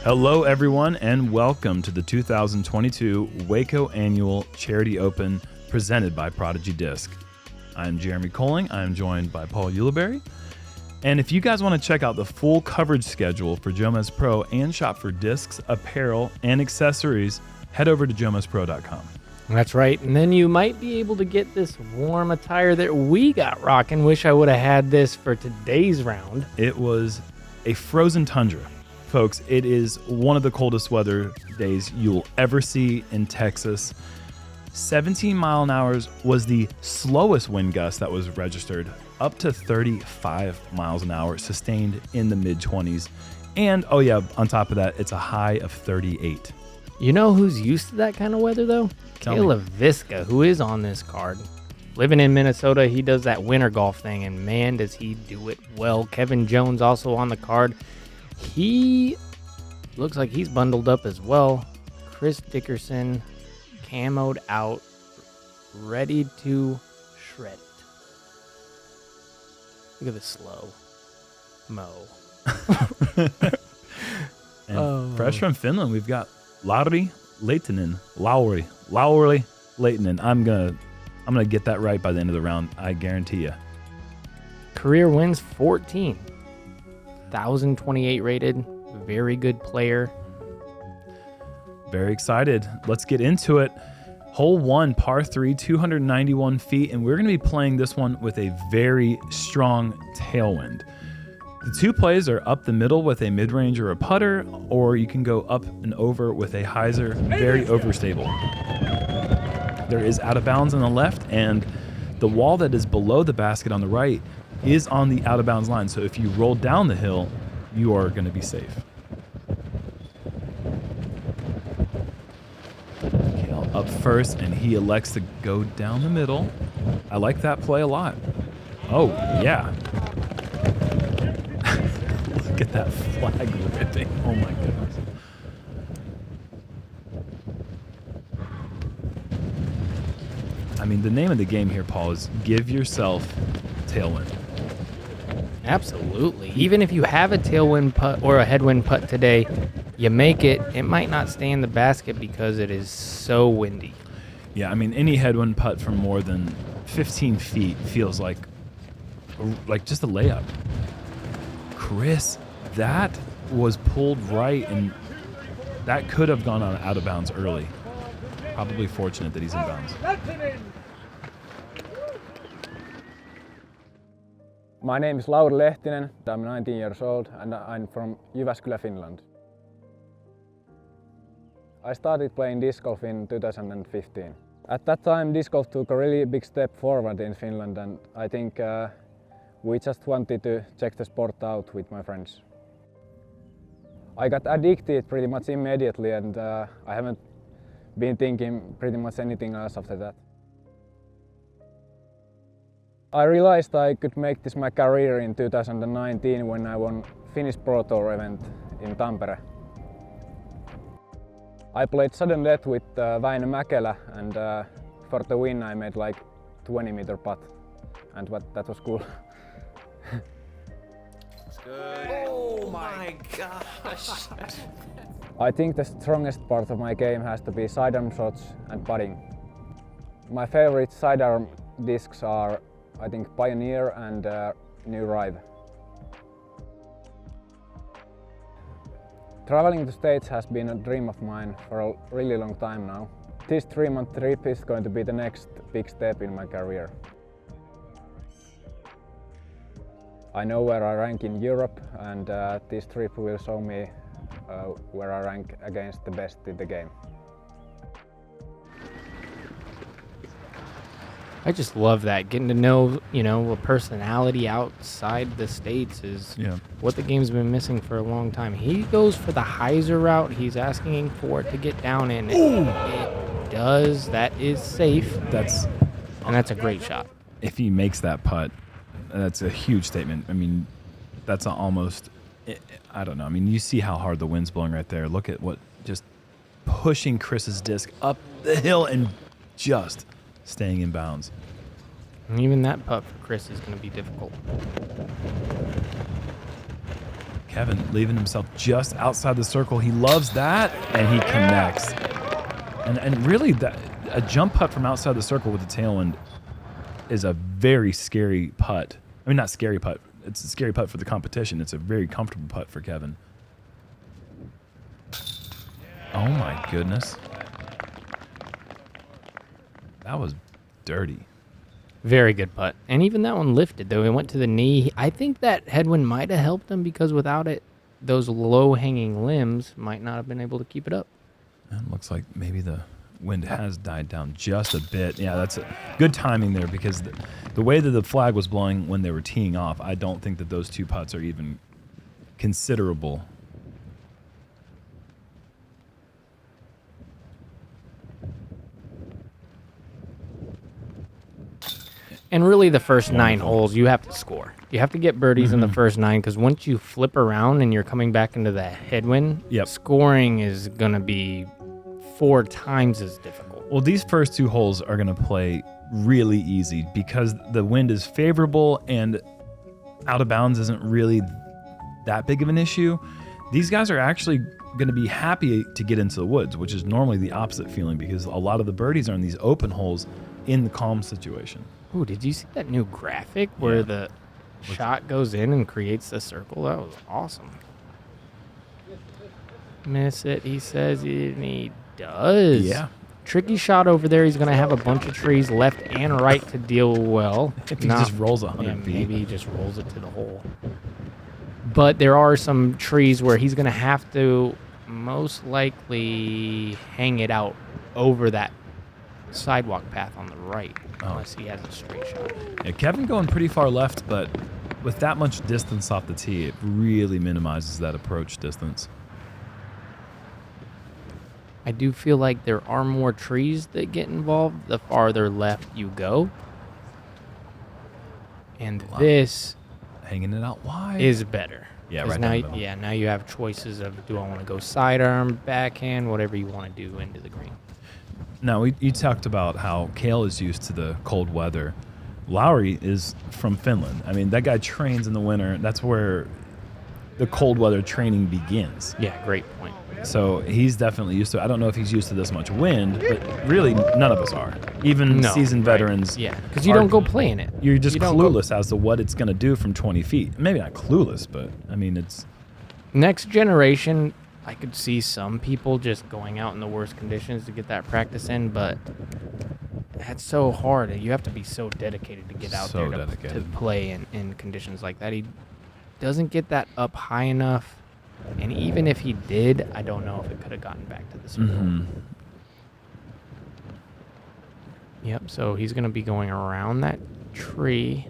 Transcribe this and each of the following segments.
Hello, everyone, and welcome to the 2022 Waco Annual Charity Open presented by Prodigy Disc. I'm Jeremy Koling. I'm joined by Paul Ulibarri. And if you guys want to check out the full coverage schedule for JomezPro and shop for discs, apparel, and accessories, head over to JomezPro.com. That's right. And then you might be able to get this warm attire that we got rocking. Wish I would have had this for today's round. It was a frozen tundra. Folks, it is one of the coldest weather days you'll ever see in Texas. 17 mile an hour was the slowest wind gust that was registered, up to 35 miles an hour, sustained in the mid-20s. And, oh yeah, on top of that, it's a high of 38. You know who's used to that kind of weather, though? Cale Leiviska, who is on this card. Living in Minnesota, he does that winter golf thing, and man, does he do it well. Kevin Jones also on the card. He looks like he's bundled up as well. Chris Dickerson, camoed out, ready to shred it. Look at the slow mo. And fresh from Finland, we've got Lauri, Lehtinen. Lauri, Lehtinen. I'm gonna get that right by the end of the round. I guarantee you. Career wins 14. 1,028 rated. Very good player. Very excited. Let's get into it. Hole 1, par 3, 291 feet, and we're going to be playing this one with a very strong tailwind. The two plays are up the middle with a mid-range or a putter, or you can go up and over with a hyzer, very overstable. There is out of bounds on the left, and the wall that is below the basket on the right is on the out of bounds line. So if you roll down the hill, you are going to be safe. Cale up first, and he elects to go down the middle. I like that play a lot. Oh, yeah. Look at that flag ripping. Oh, my goodness. I mean, the name of the game here, Paul, is give yourself tailwind. Absolutely. Even if you have a tailwind putt or a headwind putt today, you make it, it might not stay in the basket because it is so windy. Yeah, I mean, any headwind putt from more than 15 feet feels like just a layup. Chris, that was pulled right, and that could have gone on out of bounds early. Probably fortunate that he's in bounds. My name is Lauri Lehtinen. I'm 19 years old and I'm from UDISC, Finland. I started playing disc golf in 2015. At that time, disc golf took a really big step forward in Finland, and I think we just wanted to check the sport out with my friends. I got addicted pretty much immediately, and I haven't been thinking pretty much anything else after that. I realized I could make this my career in 2019 when I won Finnish Pro Tour event in Tampere. I played sudden death with Väinö Mäkelä, and for the win I made like 20-meter putt, and that was cool. That's good. Oh my gosh. I think the strongest part of my game has to be sidearm shots and putting. My favorite sidearm discs are, I think, Pioneer and New Rive. Traveling to States has been a dream of mine for a really long time now. This 3-month trip is going to be the next big step in my career. I know where I rank in Europe, and this trip will show me where I rank against the best in the game. I just love that. Getting to know, a personality outside the States is what the game's been missing for a long time. He goes for the hyzer route. He's asking for it to get down in. It does. That is safe. That's a great shot. If he makes that putt, that's a huge statement. I mean, that's almost, I don't know. I mean, you see how hard the wind's blowing right there. Look at what, just pushing Chris's disc up the hill and just staying in bounds. And even that putt for Chris is going to be difficult. Kevin leaving himself just outside the circle. He loves that, and he connects. And really, a jump putt from outside the circle with the tailwind is a very scary putt. I mean, not scary putt. It's a scary putt for the competition. It's a very comfortable putt for Kevin. Oh, my goodness. That was dirty. Very good putt. And even that one lifted, though. It went to the knee. I think that headwind might have helped him because without it, those low-hanging limbs might not have been able to keep it up. And it looks like maybe the wind has died down just a bit. Yeah, that's good timing there because the way that the flag was blowing when they were teeing off, I don't think that those two putts are even considerable. And really, the first 9 holes, you have to score. You have to get birdies in the first 9 because once you flip around and you're coming back into the headwind, scoring is going to be 4 times as difficult. Well, these first 2 holes are going to play really easy because the wind is favorable and out of bounds isn't really that big of an issue. These guys are actually going to be happy to get into the woods, which is normally the opposite feeling because a lot of the birdies are in these open holes in the calm situation. Ooh, did you see that new graphic where the shot goes in and creates the circle? That was awesome. Miss it, he says, and he does. Yeah. Tricky shot over there. He's going to have a bunch of trees left and right to deal well. If he just rolls 100 feet. Maybe he just rolls it to the hole. But there are some trees where he's going to have to most likely hang it out over that sidewalk path on the right, unless he has a straight shot. Yeah, Kevin going pretty far left, but with that much distance off the tee, it really minimizes that approach distance. I do feel like there are more trees that get involved the farther left you go. And this hanging it out wide is better. Yeah, right now, down the middle. yeah, now you have choices of do I want to go sidearm, backhand, whatever you want to do into the green. Now, you talked about how Cale is used to the cold weather. Lauri is from Finland. I mean, that guy trains in the winter. That's where the cold weather training begins. Yeah, great point. So he's definitely used to it. I don't know if he's used to this much wind, but really none of us are. Even seasoned veterans. Yeah, because you don't go play in it. You're just clueless as to what it's going to do from 20 feet. Maybe not clueless, but, I mean, it's... Next generation, I could see some people just going out in the worst conditions to get that practice in, but that's so hard. You have to be so dedicated to get out there to play in conditions like that. He doesn't get that up high enough, and even if he did, I don't know if it could have gotten back to the circle. Yep, so he's going to be going around that tree.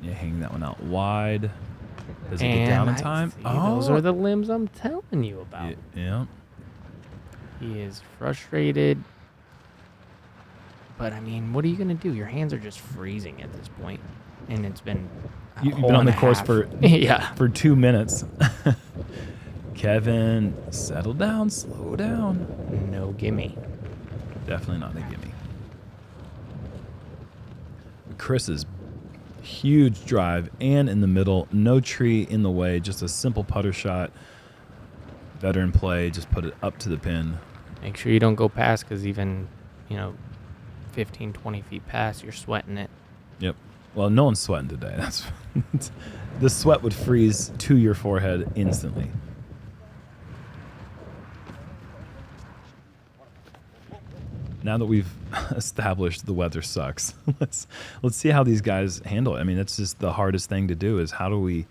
Yeah, hanging that one out wide. Does it get down in time? Those are the limbs I'm telling you about. Yeah. He is frustrated. But, I mean, what are you going to do? Your hands are just freezing at this point. And it's been You've been on the course for 2 minutes. Kevin, settle down, slow down. No gimme. Definitely not a gimme. Chris's huge drive and in the middle, no tree in the way, just a simple putter shot. Veteran play, just put it up to the pin. Make sure you don't go past because even, 15, 20 feet past, you're sweating it. Yep. Well, no one's sweating today. That's the sweat would freeze to your forehead instantly. Now that we've established the weather sucks, let's see how these guys handle it. I mean, that's just the hardest thing to do is how do we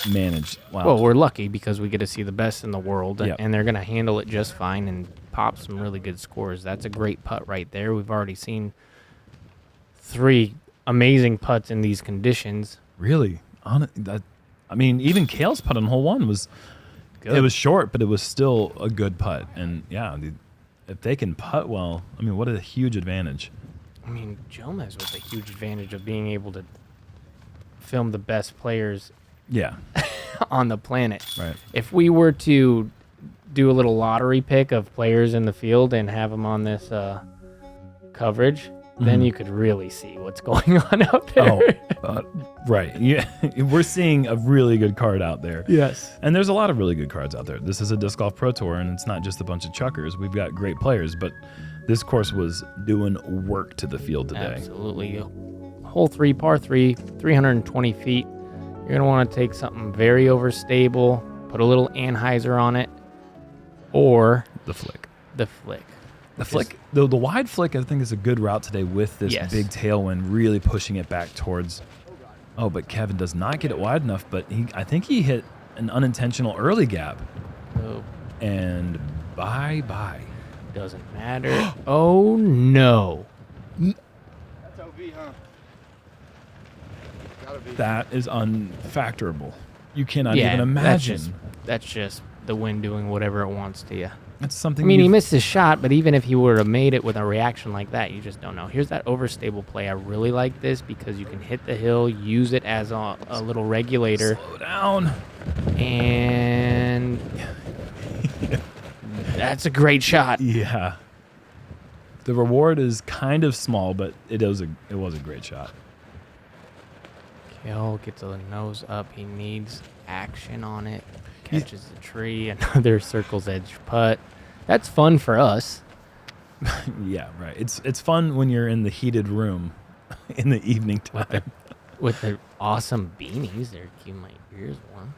manage? Wow. Well, we're lucky because we get to see the best in the world, and they're going to handle it just fine and pop some really good scores. That's a great putt right there. We've already seen 3 amazing putts in these conditions. Really? I mean, even Cale's putt on hole 1 was good. It was short, but it was still a good putt. And, yeah, if they can putt well, I mean, what a huge advantage. I mean, Jomez was a huge advantage of being able to film the best players on the planet. Right. If we were to do a little lottery pick of players in the field and have them on this coverage, then you could really see what's going on out there. Right. Yeah, we're seeing a really good card out there. Yes. And there's a lot of really good cards out there. This is a Disc Golf Pro Tour, and it's not just a bunch of chuckers. We've got great players, but this course was doing work to the field today. Absolutely. Hole 3, par 3, 320 feet. You're going to want to take something very overstable, put a little anhyzer on it, or The flick. the flick. The flick, the wide flick, I think, is a good route today with this big tailwind really pushing it back towards. Oh, but Kevin does not get it wide enough, but I think he hit an unintentional early gap. Oh, And bye-bye. doesn't matter. Oh, no. That's OV, huh? Gotta be. That is unfactorable. You cannot even imagine. That's just the wind doing whatever it wants to you. That's something. I mean, he missed his shot, but even if he would have made it with a reaction like that, you just don't know. Here's that overstable play. I really like this because you can hit the hill, use it as a little regulator. Slow down. And that's a great shot. Yeah. The reward is kind of small, but it was a great shot. Cale gets a nose up. He needs action on it. Catches the tree. Another circle's edge putt. That's fun for us. Yeah, right. It's fun when you're in the heated room in the evening time. With the awesome beanies. They're keeping my ears warm.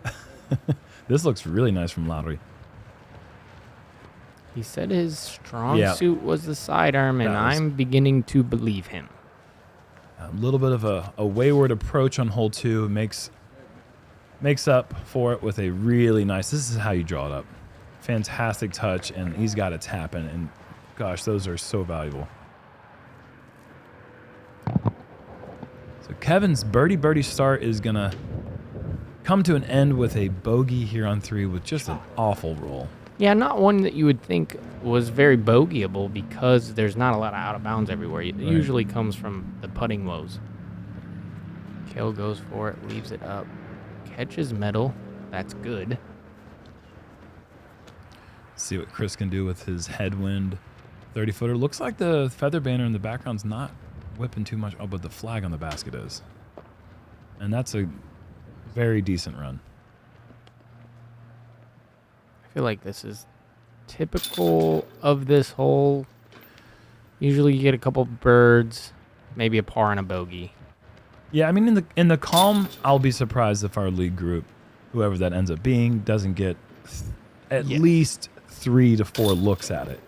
This looks really nice from Lauri. He said his strong Yeah. suit was the sidearm, and That was- I'm beginning to believe him. A little bit of a wayward approach on hole 2 makes up for it with a really nice. This is how you draw it up. Fantastic touch, and he's got it tapping. And gosh, those are so valuable. So Kevin's birdie start is gonna come to an end with a bogey here on 3 with just an awful roll. Yeah, not one that you would think was very bogeyable because there's not a lot of out of bounds everywhere. It usually comes from the putting woes. Cale goes for it, leaves it up, catches metal. That's good. See what Chris can do with his headwind 30-footer. Looks like the feather banner in the background's not whipping too much. Oh, but the flag on the basket is. And that's a very decent run. I feel like this is typical of this hole. Usually you get a couple birds, maybe a par and a bogey. Yeah, I mean, in the calm, I'll be surprised if our lead group, whoever that ends up being, doesn't get at least 3 to 4 looks at it.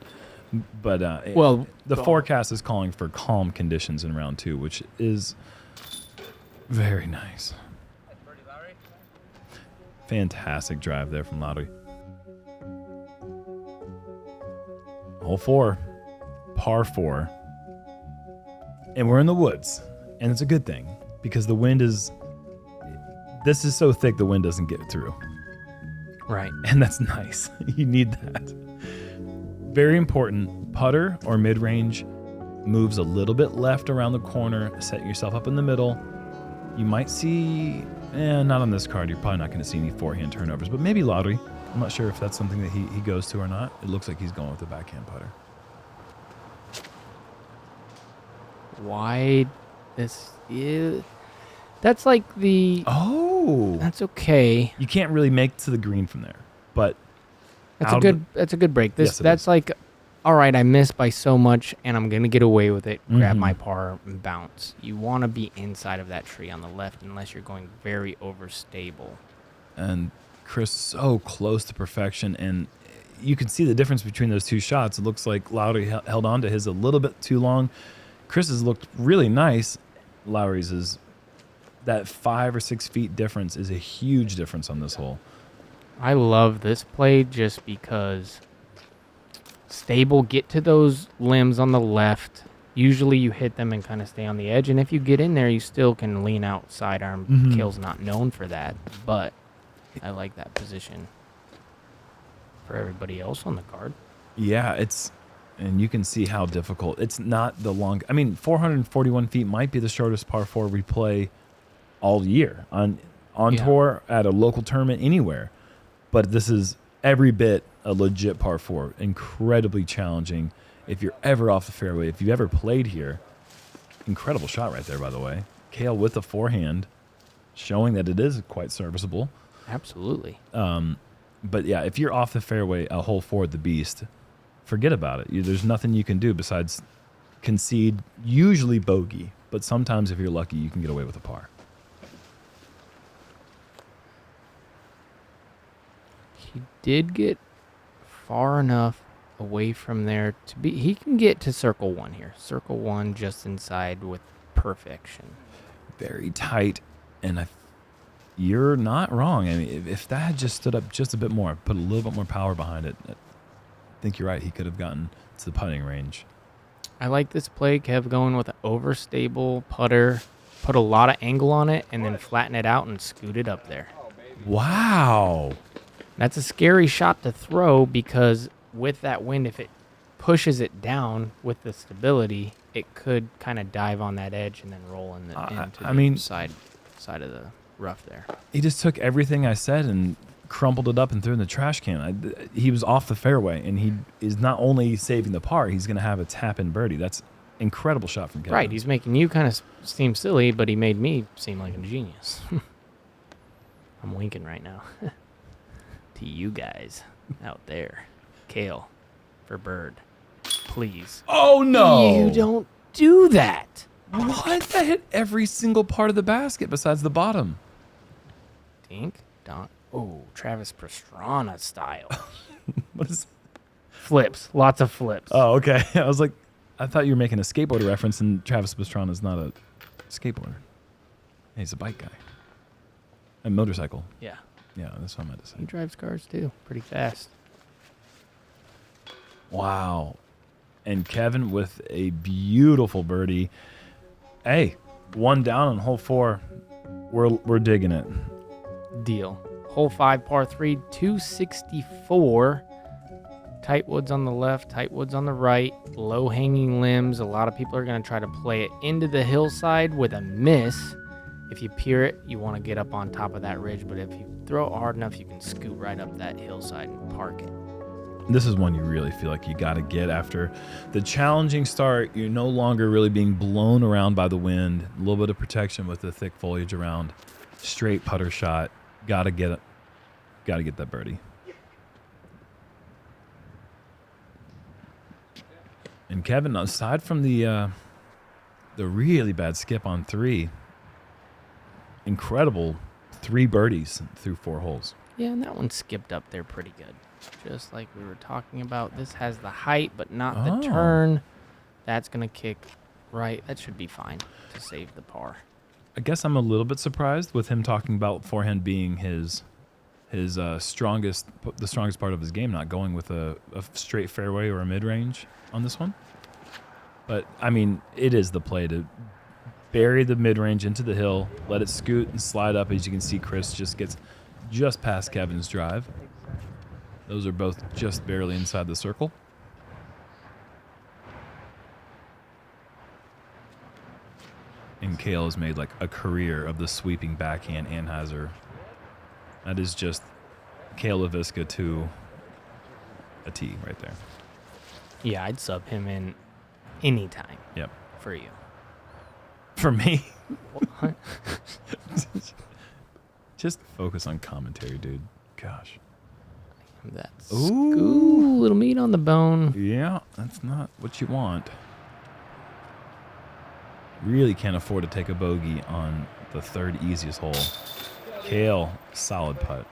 But the forecast is calling for calm conditions in round 2, which is very nice. Fantastic drive there from Lauri. Hole 4, par 4. And we're in the woods. And it's a good thing because the wind is... This is so thick the wind doesn't get through. Right. And that's nice. You need that. Very important. Putter or mid-range moves a little bit left around the corner. Set yourself up in the middle. You might see... not on this card. You're probably not going to see any forehand turnovers. But maybe Lauri. I'm not sure if that's something that he goes to or not. It looks like he's going with the backhand putter. Wide. This is... That's like the... Oh! That's okay. You can't really make it to the green from there. But... That's a good break. That's like, all right, I missed by so much, and I'm going to get away with it. Grab my par and bounce. You want to be inside of that tree on the left unless you're going very overstable. And Chris so close to perfection, and you can see the difference between those two shots. It looks like Lauri held on to his a little bit too long. Chris's looked really nice. Lauri's is that 5 or 6 feet difference is a huge difference on this hole. I love this play just because stable, get to those limbs on the left. Usually you hit them and kind of stay on the edge, and if you get in there, you still can lean out sidearm. Cale's not known for that, but I like that position for everybody else on the card. Yeah, and you can see how difficult. It's not the long. I mean, 441 feet might be the shortest par 4 we play all year on tour, at a local tournament, anywhere. But this is every bit a legit par 4. Incredibly challenging. If you're ever off the fairway, if you've ever played here, Incredible shot right there, by the way. Cale with the forehand, showing that it is quite serviceable. Absolutely. But yeah, if you're off the fairway a hole forward the beast, forget about it. There's nothing you can do besides concede, usually bogey. But sometimes if you're lucky, you can get away with a par. He did get far enough away from there to be. He can get to circle 1 here. Circle 1 just inside with perfection. Very tight, and you're not wrong. I mean, if that had just stood up just a bit more, put a little bit more power behind it, I think you're right. He could have gotten to the putting range. I like this play, Kev, going with an overstable putter, put a lot of angle on it, and then flatten it out and scoot it up there. Wow. That's a scary shot to throw because with that wind, if it pushes it down with the stability, it could kind of dive on that edge and then roll into the side of the rough there. He just took everything I said and crumpled it up and threw it in the trash can. He was off the fairway, and he is not only saving the par, he's going to have a tap-in birdie. That's incredible shot from Kevin. Right, he's making you kind of seem silly, but he made me seem like a genius. I'm winking right now to you guys out there. Cale for bird, please. Oh, no. You don't do that. What? That hit every single part of the basket besides the bottom. Dink, donk. Oh, Travis Pastrana style. What is? Flips, lots of flips. Oh, okay. I was like, I thought you were making a skateboarder reference, and Travis Pastrana is not a skateboarder. He's a bike guy. A motorcycle. Yeah. Yeah, that's what I meant to say. He drives cars too, pretty fast. Wow. And Kevin with a beautiful birdie. Hey, 1 down on hole 4. We're digging it. Deal. Hole 5, par 3, 264. Tight woods on the left, tight woods on the right, low hanging limbs. A lot of people are going to try to play it into the hillside with a miss. If you peer it, you want to get up on top of that ridge, but if you throw it hard enough, you can scoot right up that hillside and park it. This is one you really feel like you got to get after the challenging start. You're no longer really being blown around by the wind. A little bit of protection with the thick foliage around. Straight putter shot. Got to get it. Got to get that birdie. And Kevin, aside from the really bad skip on 3, incredible 3 birdies through 4 holes. Yeah, and that one skipped up there pretty good. Just like we were talking about. This has the height, but not the turn. That's going to kick right. That should be fine to save the par. I guess I'm a little bit surprised with him talking about forehand being his strongest part of his game, not going with a straight fairway or a mid-range on this one. But, I mean, it is the play to bury the mid-range into the hill, let it scoot and slide up. As you can see, Chris just gets just past Kevin's drive. Those are both just barely inside the circle. And Cale has made like a career of the sweeping backhand anhyzer. That is just Cale Leiviska to a T right there. Yeah, I'd sub him in anytime. Yep. For you. For me? What? Just focus on commentary, dude. Gosh. That's Ooh. little meat on the bone. Yeah, that's not what you want. Really can't afford to take a bogey on the 3rd easiest hole. Cale, solid putt.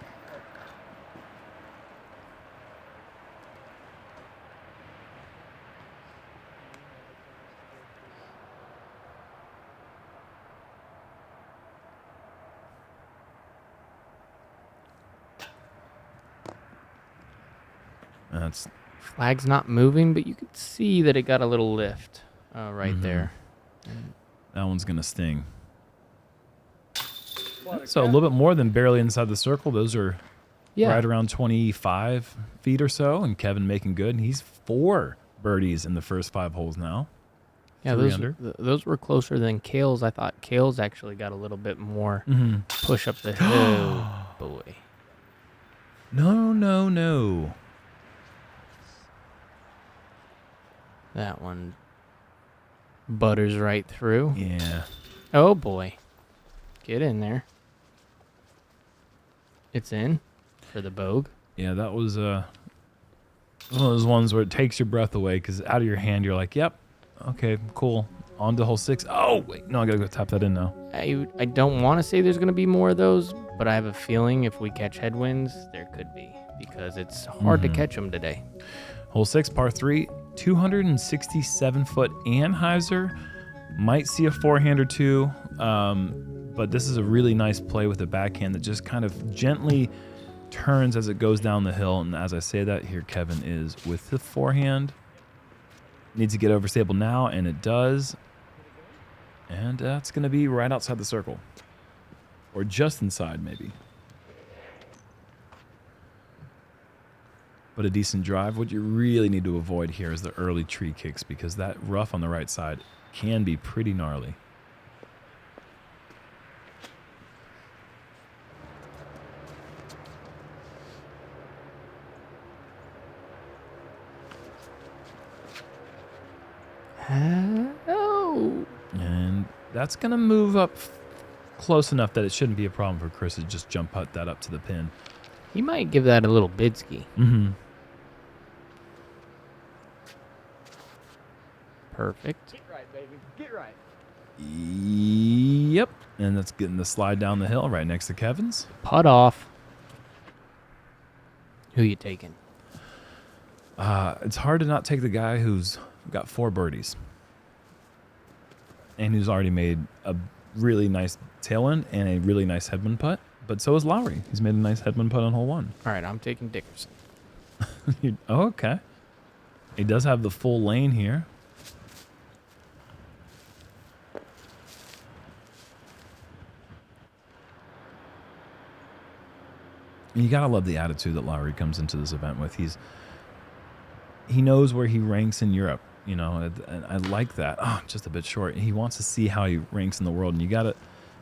That's Flag's not moving, but you could see that it got a little lift right there. That one's going to sting. So a little bit more than barely inside the circle. Those are right around 25 feet or so, and Kevin making good. And he's 4 birdies in the first 5 holes now. Yeah, 3 under. those were closer than Cale's. I thought Cale's actually got a little bit more push up the hill. Oh, boy. No. That one Butters right through. Yeah. Oh, boy. Get in there. It's in for the bogue. Yeah, that was one of those ones where it takes your breath away because out of your hand, you're like, yep, okay, cool. On to hole 6. Oh, wait. No, I got to go tap that in now. I don't want to say there's going to be more of those, but I have a feeling if we catch headwinds, there could be because it's hard to catch them today. Hole 6, par 3, 267-foot anhyzer. Might see a forehand or two, but this is a really nice play with a backhand that just kind of gently turns as it goes down the hill. And as I say that, here Kevin is with the forehand. Needs to get over stable now, and it does. And that's going to be right outside the circle. Or just inside, maybe. But a decent drive. What you really need to avoid here is the early tree kicks because that rough on the right side can be pretty gnarly. Oh. And that's going to move up close enough that it shouldn't be a problem for Chris to just jump putt that up to the pin. He might give that a little bidski. Mm-hmm. Perfect. Get right, baby. Get right. Yep. And that's getting the slide down the hill right next to Kevin's. Putt off. Who you taking? It's hard to not take the guy who's got 4 birdies. And who's already made a really nice tailwind and a really nice headwind putt. But so is Lauri. He's made a nice headwind putt on hole 1. All right, I'm taking Dickerson. Oh, okay. He does have the full lane here. And you gotta love the attitude that Lauri comes into this event with. He knows where he ranks in Europe, you know, and I like that. Oh, just a bit short. He wants to see how he ranks in the world, and you gotta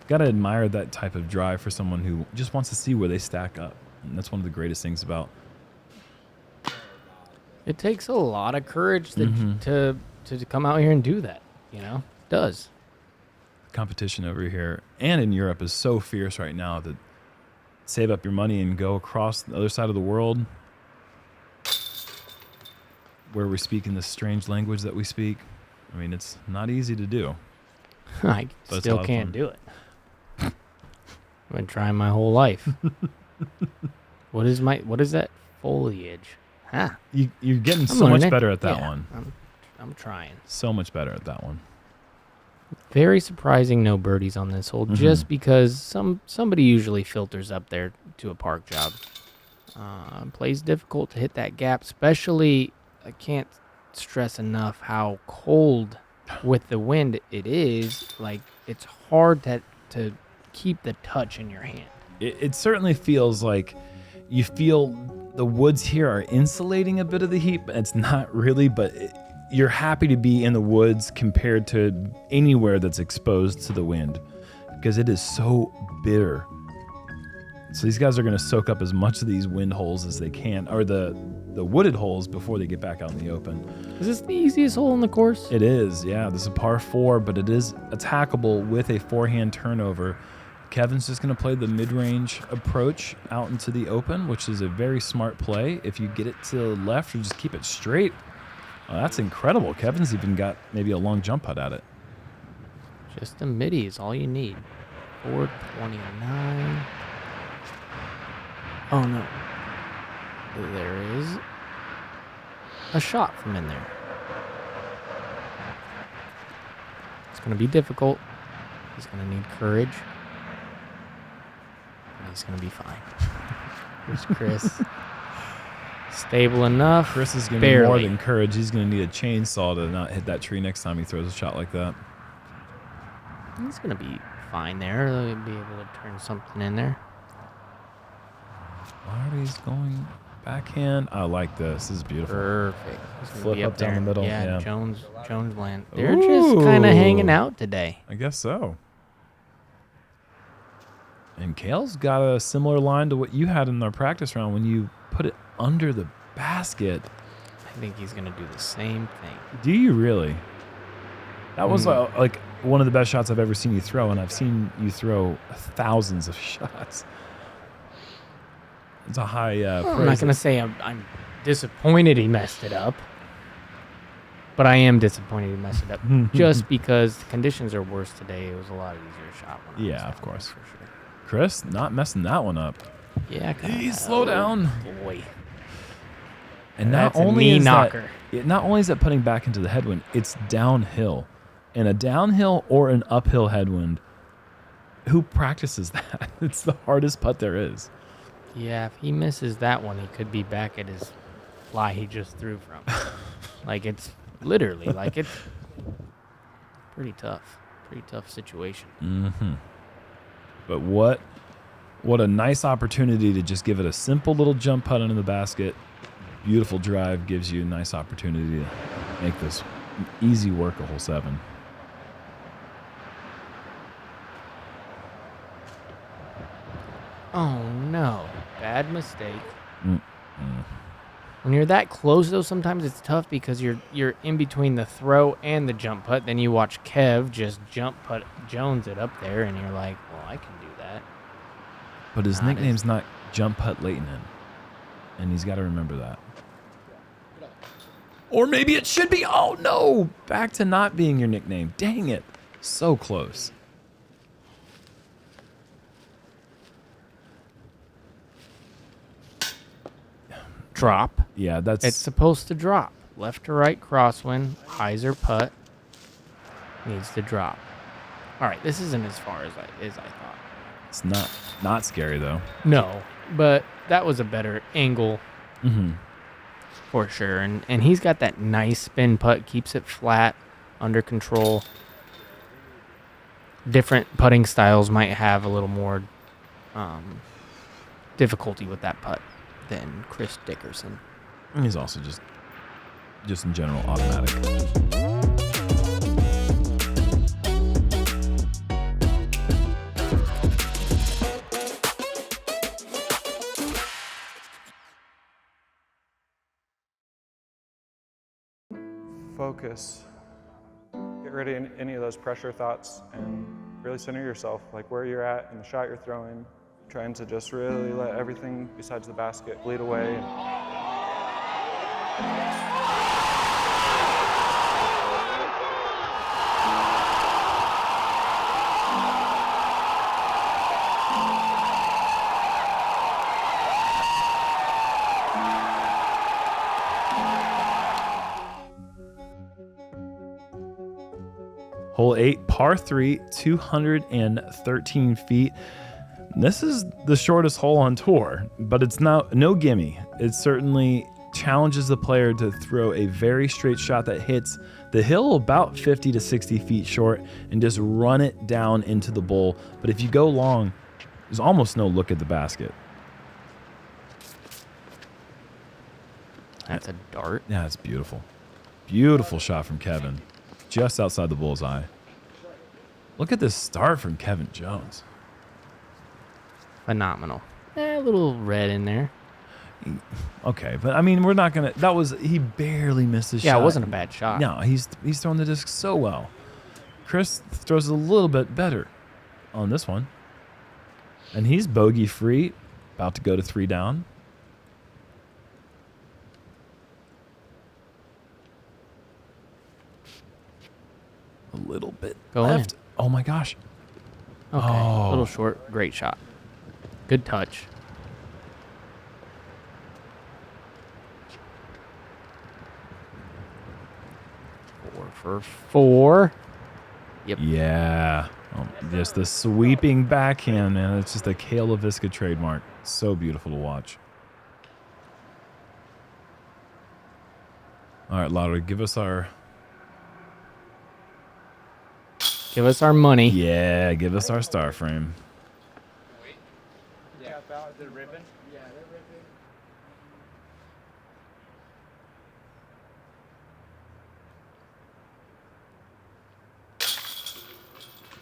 admire that type of drive for someone who just wants to see where they stack up. And that's one of the greatest things about. It takes a lot of courage to come out here and do that, you know? It does. Competition over here and in Europe is so fierce right now that save up your money and go across the other side of the world where we're speaking this strange language that we speak. I mean, it's not easy to do. I still can't do it. I've been trying my whole life. What is that foliage? Huh. You're getting I'm so much learning. better at that Yeah, one. I'm trying. So much better at that one. Very surprising no birdies on this hole, just because somebody usually filters up there to a park job. Plays difficult to hit that gap, especially I can't stress enough how cold with the wind it is. Like, it's hard to keep the touch in your hand. It certainly feels like you feel the woods here are insulating a bit of the heat, but it's not really, but you're happy to be in the woods compared to anywhere that's exposed to the wind because it is so bitter. So these guys are going to soak up as much of these wind holes as they can, or the wooded holes before they get back out in the open. Is this the easiest hole in the course? It is, yeah. This is a par 4, but it is attackable with a forehand turnover. Kevin's just going to play the mid-range approach out into the open, which is a very smart play. If you get it to the left or just keep it straight, oh, that's incredible. Kevin's even got maybe a long jump putt at it. Just a midi is all you need. 429. Oh, no. There is a shot from in there. It's going to be difficult. He's going to need courage. And he's going to be fine. Here's Chris. Stable enough. Chris is going to need more than courage. He's going to need a chainsaw to not hit that tree next time he throws a shot like that. He's going to be fine there. He'll be able to turn something in there. Lauri's going backhand. I like this. This is beautiful. Perfect. Flip up down the middle. Yeah, Jones land. They're just kind of hanging out today. I guess so. And Cale's got a similar line to what you had in our practice round when you put it under the basket. I think he's going to do the same thing. Do you really? That was like one of the best shots I've ever seen you throw, and I've seen you throw thousands of shots. It's a high praise. I'm not going to say I'm disappointed he messed it up, but I am disappointed he messed it up just because the conditions are worse today. It was a lot easier shot. Yeah, of course. For sure. Chris, not messing that one up. Yeah, slow down. Boy. And not only is that putting back into the headwind, it's downhill. And a downhill or an uphill headwind, who practices that? It's the hardest putt there is. Yeah, if he misses that one, he could be back at his fly he just threw from. Like, it's literally, like, it's pretty tough. Pretty tough situation. Mm-hmm. But what a nice opportunity to just give it a simple little jump putt into the basket. Beautiful drive gives you a nice opportunity to make this easy work a hole 7. Oh, no. Bad mistake. When you're that close, though, sometimes it's tough because you're in between the throw and the jump putt. Then you watch Kev just jump putt Jones it up there, and you're like, well, I can do that. But his nickname's not Jump Putt Lehtinen, and he's got to remember that. Or maybe it should be. Oh, no. Back to not being your nickname. Dang it. So close. Drop. Yeah, It's supposed to drop. Left to right crosswind. Hyzer putt. Needs to drop. All right, this isn't as far as I thought. It's not scary, though. No, but that was a better angle for sure. And he's got that nice spin putt. Keeps it flat, under control. Different putting styles might have a little more difficulty with that putt than Chris Dickerson. And he's also just in general automatic. Focus. Get rid of any of those pressure thoughts and really center yourself, like where you're at and the shot you're throwing. Trying to just really let everything besides the basket bleed away. Hole 8, par 3, 213 feet. This is the shortest hole on tour, but it's no gimme. It certainly challenges the player to throw a very straight shot that hits the hill about 50 to 60 feet short and just run it down into the bowl. But if you go long, there's almost no look at the basket. That's a dart. Yeah, it's beautiful. Beautiful shot from Kevin. Just outside the bullseye. Look at this start from Kevin Jones. Phenomenal. A little red in there. Okay, but I mean, we're not going to... He barely missed his shot. Yeah, it wasn't a bad shot. No, he's throwing the disc so well. Chris throws a little bit better on this one. And he's bogey free, about to go to 3 down. A little bit left. In. Oh my gosh. Okay, a little short. Great shot. Good touch. Four for 4. Yep. Yeah. Just the sweeping backhand, man. It's just a Cale Leiviska trademark. So beautiful to watch. All right, Lauri, give us our money. Yeah, give us our star frame. Wait. Yeah, about the ribbon. Yeah, the ribbon.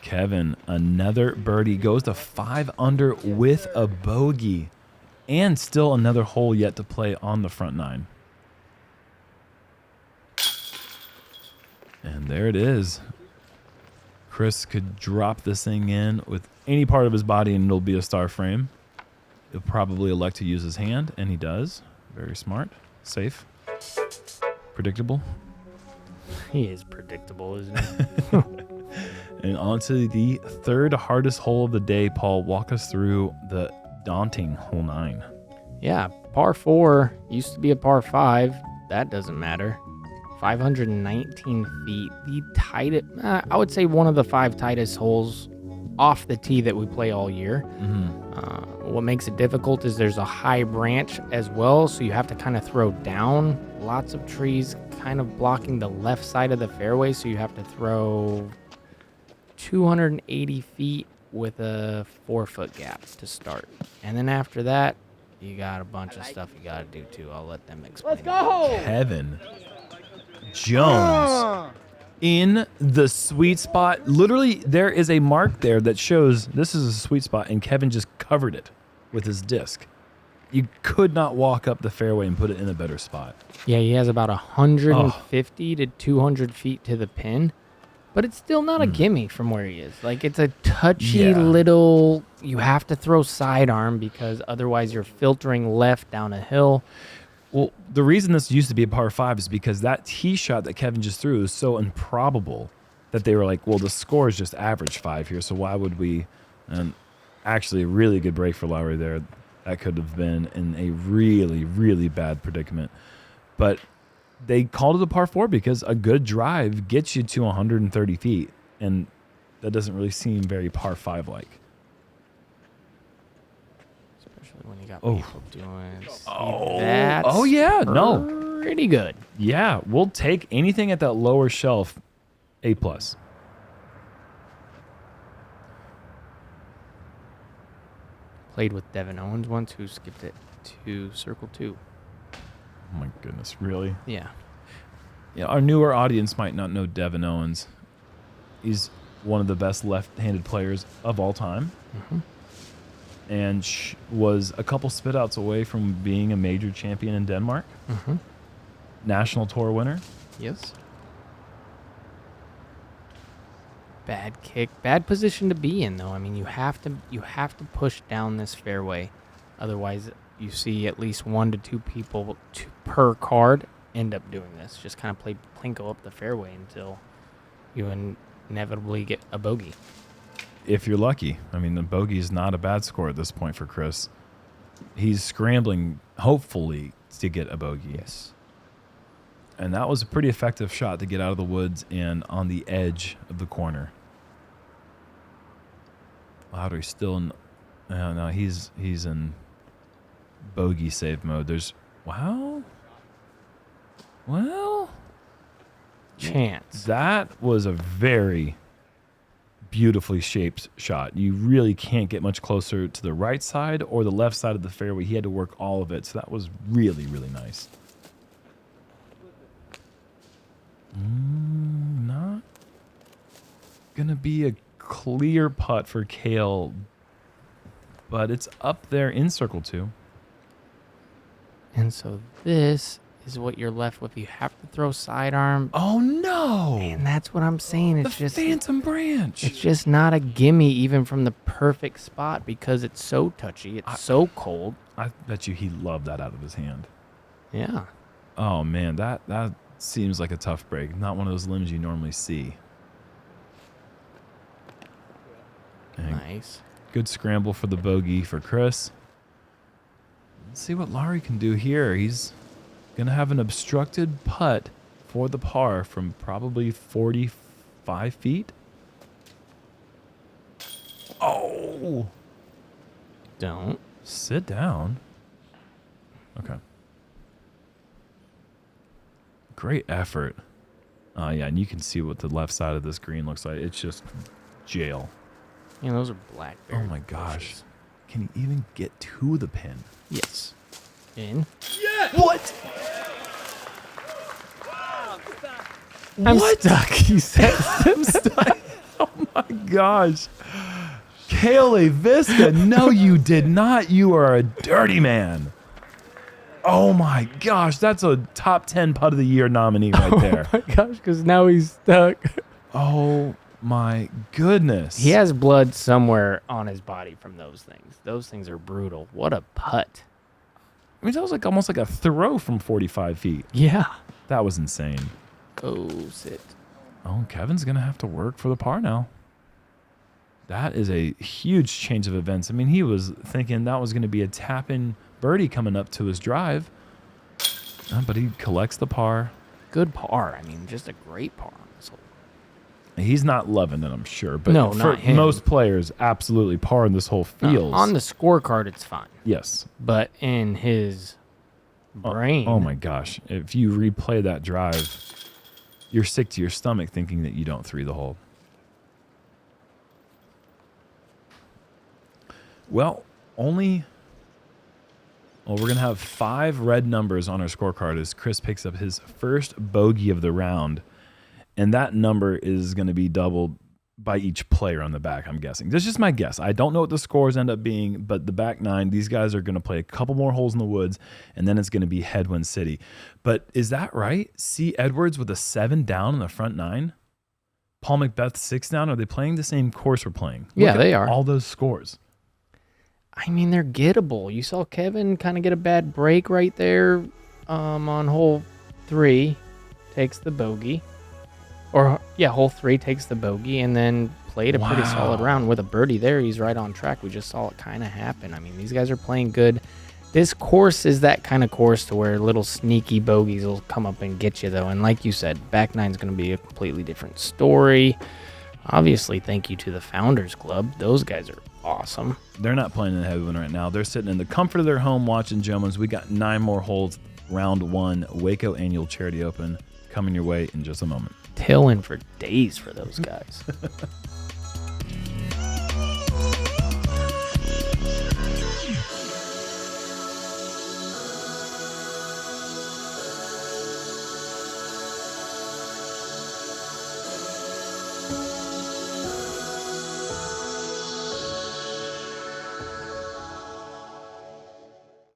Kevin, another birdie, goes to 5 under with a bogey, and still another hole yet to play on the front 9. And there it is. Chris could drop this thing in with any part of his body and it'll be a star frame. He'll probably elect to use his hand, and he does. Very smart. Safe. Predictable. He is predictable, isn't he? And on to the third hardest hole of the day. Paul, walk us through the daunting hole 9. Yeah, par 4 used to be a par 5. That doesn't matter. 519 feet. The tightest, I would say one of the 5 tightest holes off the tee that we play all year. What makes it difficult is there's a high branch as well, so you have to kind of throw down. Lots of trees kind of blocking the left side of the fairway, so you have to throw 280 feet with a 4-foot gap to start. And then after that, you got a bunch of stuff you got to do too. I'll let them explain. Let's go! Kevin Jones in the sweet spot. Literally, there is a mark there that shows this is a sweet spot, and Kevin just covered it with his disc. You could not walk up the fairway and put it in a better spot. Yeah, he has about 150 to 200 feet to the pin, but it's still not a gimme from where he is. Like, it's a touchy little, you have to throw sidearm because otherwise you're filtering left down a hill. Well, the reason this used to be a par 5 is because that tee shot that Kevin just threw is so improbable that they were like, well, the score is just average 5 here, so why would we? And actually, a really good break for Lauri there. That could have been in a really, really bad predicament. But they called it a par 4 because a good drive gets you to 130 feet, and that doesn't really seem very par 5-like. Especially when you got people doing pretty good. Yeah, we'll take anything at that lower shelf, A+. Played with Devin Owens once, who skipped it to circle 2. Oh my goodness, really? Yeah. Yeah, our newer audience might not know Devin Owens. He's one of the best left-handed players of all time. And was a couple spit-outs away from being a major champion in Denmark. National Tour winner. Yes. Bad kick, bad position to be in though. I mean, you have to push down this fairway, otherwise you see at least 1 to 2 people per card end up doing this. Just kind of play plinko up the fairway until you inevitably get a bogey. If you're lucky. I mean, the bogey is not a bad score at this point for Chris. He's scrambling, hopefully, to get a bogey. Yes. And that was a pretty effective shot to get out of the woods and on the edge of the corner. Lauri still in... no, he's in bogey save mode. There's... Well... Chance. That was a very beautifully shaped shot. You really can't get much closer to the right side or the left side of the fairway. He had to work all of it, so that was really, really nice. Not gonna be a clear putt for Cale, but it's up there in circle 2. And so this is what you're left with. You have to throw sidearm. Oh no! And that's what I'm saying. It's the just phantom branch. It's just not a gimme even from the perfect spot because it's so touchy. It's so cold. I bet you he loved that out of his hand. Yeah. Oh man, that seems like a tough break. Not one of those limbs you normally see. And Nice. good scramble for the bogey for Chris. Let's see what Lauri can do here. He's going to have an obstructed putt for the par from probably 45 feet. Oh! Don't. Sit down. Okay. Great effort. Yeah, and you can see what the left side of this green looks like. It's just jail. Yeah, those are blackberry. Oh my gosh. bushes. Can he even get to the pin? Yes. In. What? I'm stuck. He said. I'm stuck. Oh my gosh. Cale Leiviska, no you did not. You are a dirty man. Oh my gosh, that's a top 10 putt of the year nominee right there. Oh my gosh, because now he's stuck. Oh my goodness. He has blood somewhere on his body from those things. Those things are brutal. What a putt. I mean, that was like almost like a throw from 45 feet. Yeah. That was insane. Go sit. Oh, Kevin's going to have to work for the par now. That is a huge change of events. I mean, he was thinking that was going to be a tap-in birdie coming up to his drive. But he collects the par. Good par. I mean, just a great par on this hole. He's not loving it, I'm sure. But No, for not him. most players, absolutely par in this whole feels. On the scorecard, it's fine. Yes. But in his brain. Oh my gosh. If you replay that drive, you're sick to your stomach thinking that you don't 3 the hole. Well, we're going to have 5 red numbers on our scorecard as Chris picks up his first bogey of the round. And that number is going to be doubled by each player on the back, I'm guessing. This is just my guess. I don't know what the scores end up being, but the back 9, these guys are going to play a couple more holes in the woods, and then it's going to be Headwind City. But is that right? C. Edwards with a 7 down in the front 9? Paul Macbeth 6 down? Are they playing the same course we're playing? Yeah, Look they at are. all those scores. I mean, they're gettable. You saw Kevin kind of get a bad break right there on hole 3. Takes the bogey. Hole 3 takes the bogey and then played a pretty solid round with a birdie there. He's right on track. We just saw it kind of happen. I mean, these guys are playing good. This course is that kind of course to where little sneaky bogeys will come up and get you, though. And like you said, back 9 is going to be a completely different story. Obviously, thank you to the Founders Club. Those guys are awesome. They're not playing in the Headwind right now. They're sitting in the comfort of their home watching Jomez. We got 9 more holes. Round 1, Waco Annual Charity Open, coming your way in just a moment. Tailwind for days for those guys.